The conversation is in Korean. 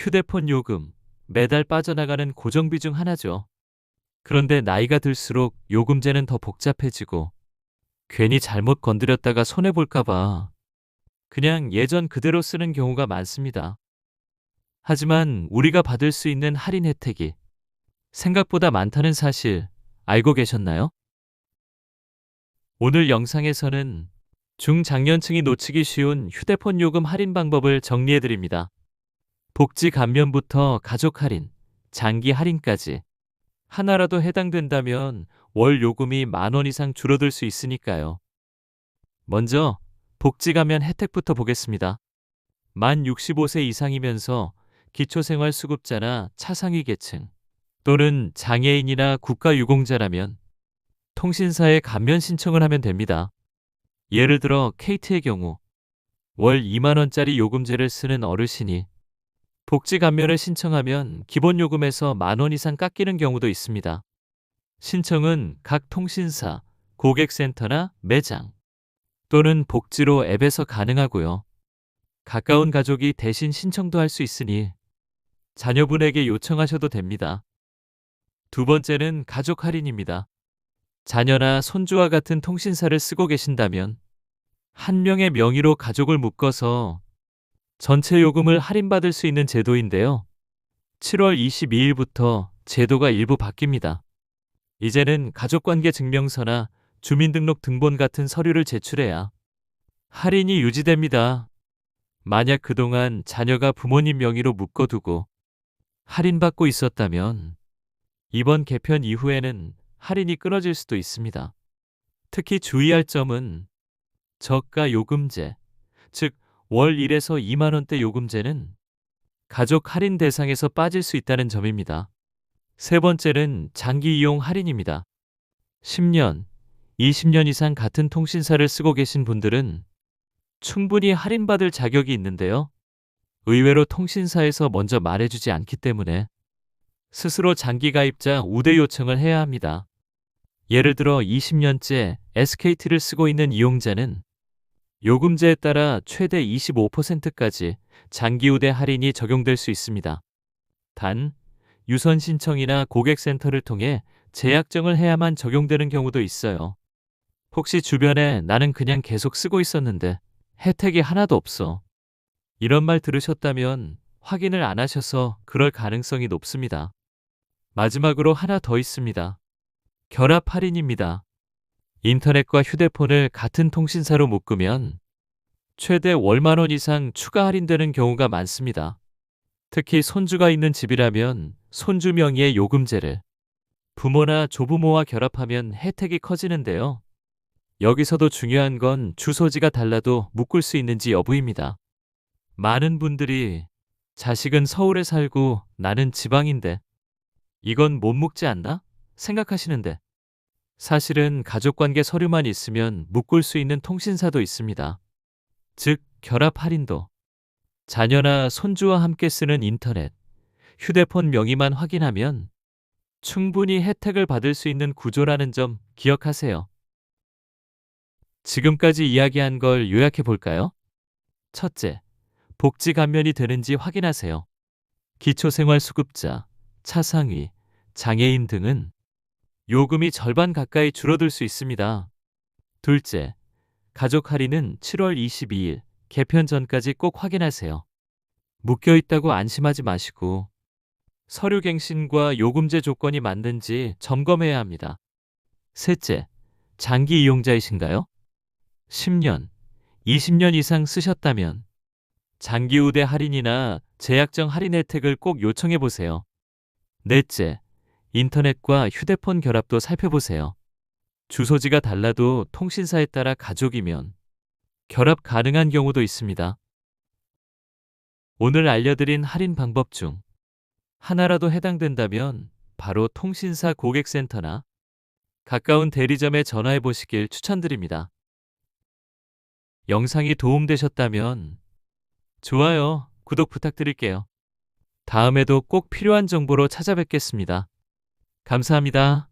휴대폰 요금, 매달 빠져나가는 고정비 중 하나죠. 그런데 나이가 들수록 요금제는 더 복잡해지고 괜히 잘못 건드렸다가 손해볼까봐 그냥 예전 그대로 쓰는 경우가 많습니다. 하지만 우리가 받을 수 있는 할인 혜택이 생각보다 많다는 사실 알고 계셨나요? 오늘 영상에서는 중장년층이 놓치기 쉬운 휴대폰 요금 할인 방법을 정리해드립니다. 복지 감면부터 가족 할인, 장기 할인까지 하나라도 해당된다면 월 요금이 10,000원 이상 줄어들 수 있으니까요. 먼저 복지 감면 혜택부터 보겠습니다. 만 65세 이상이면서 기초생활수급자나 차상위 계층 또는 장애인이나 국가유공자라면 통신사에 감면 신청을 하면 됩니다. 예를 들어 KT의 경우 월 20,000원짜리 요금제를 쓰는 어르신이 복지 감면을 신청하면 기본 요금에서 10,000원 이상 깎이는 경우도 있습니다. 신청은 각 통신사, 고객센터나 매장 또는 복지로 앱에서 가능하고요. 가까운 가족이 대신 신청도 할 수 있으니 자녀분에게 요청하셔도 됩니다. 두 번째는 가족 할인입니다. 자녀나 손주와 같은 통신사를 쓰고 계신다면 한 명의 명의로 가족을 묶어서 전체 요금을 할인받을 수 있는 제도인데요. 7월 22일부터 제도가 일부 바뀝니다. 이제는 가족관계 증명서나 주민등록 등본 같은 서류를 제출해야 할인이 유지됩니다. 만약 그동안 자녀가 부모님 명의로 묶어두고 할인받고 있었다면 이번 개편 이후에는 할인이 끊어질 수도 있습니다. 특히 주의할 점은 저가 요금제, 즉 월 1에서 20,000원대 요금제는 가족 할인 대상에서 빠질 수 있다는 점입니다. 세 번째는 장기 이용 할인입니다. 10년, 20년 이상 같은 통신사를 쓰고 계신 분들은 충분히 할인받을 자격이 있는데요. 의외로 통신사에서 먼저 말해주지 않기 때문에 스스로 장기 가입자 우대 요청을 해야 합니다. 예를 들어 20년째 SKT를 쓰고 있는 이용자는 요금제에 따라 최대 25%까지 장기 우대 할인이 적용될 수 있습니다. 단, 유선 신청이나 고객센터를 통해 재약정을 해야만 적용되는 경우도 있어요. 혹시 주변에 나는 그냥 계속 쓰고 있었는데 혜택이 하나도 없어, 이런 말 들으셨다면 확인을 안 하셔서 그럴 가능성이 높습니다. 마지막으로 하나 더 있습니다. 결합 할인입니다. 인터넷과 휴대폰을 같은 통신사로 묶으면 최대 월 10,000원 이상 추가 할인되는 경우가 많습니다. 특히 손주가 있는 집이라면 손주 명의의 요금제를 부모나 조부모와 결합하면 혜택이 커지는데요. 여기서도 중요한 건 주소지가 달라도 묶을 수 있는지 여부입니다. 많은 분들이 자식은 서울에 살고 나는 지방인데 이건 못 묶지 않나? 생각하시는데 사실은 가족관계 서류만 있으면 묶을 수 있는 통신사도 있습니다. 즉, 결합 할인도 자녀나 손주와 함께 쓰는 인터넷, 휴대폰 명의만 확인하면 충분히 혜택을 받을 수 있는 구조라는 점 기억하세요. 지금까지 이야기한 걸 요약해 볼까요? 첫째, 복지 감면이 되는지 확인하세요. 기초생활수급자, 차상위, 장애인 등은 요금이 절반 가까이 줄어들 수 있습니다. 둘째, 가족 할인은 7월 22일 개편 전까지 꼭 확인하세요. 묶여있다고 안심하지 마시고 서류 갱신과 요금제 조건이 맞는지 점검해야 합니다. 셋째, 장기 이용자이신가요? 10년, 20년 이상 쓰셨다면 장기 우대 할인이나 재약정 할인 혜택을 꼭 요청해 보세요. 넷째, 인터넷과 휴대폰 결합도 살펴보세요. 주소지가 달라도 통신사에 따라 가족이면 결합 가능한 경우도 있습니다. 오늘 알려드린 할인 방법 중 하나라도 해당된다면 바로 통신사 고객센터나 가까운 대리점에 전화해 보시길 추천드립니다. 영상이 도움되셨다면 좋아요, 구독 부탁드릴게요. 다음에도 꼭 필요한 정보로 찾아뵙겠습니다. 감사합니다.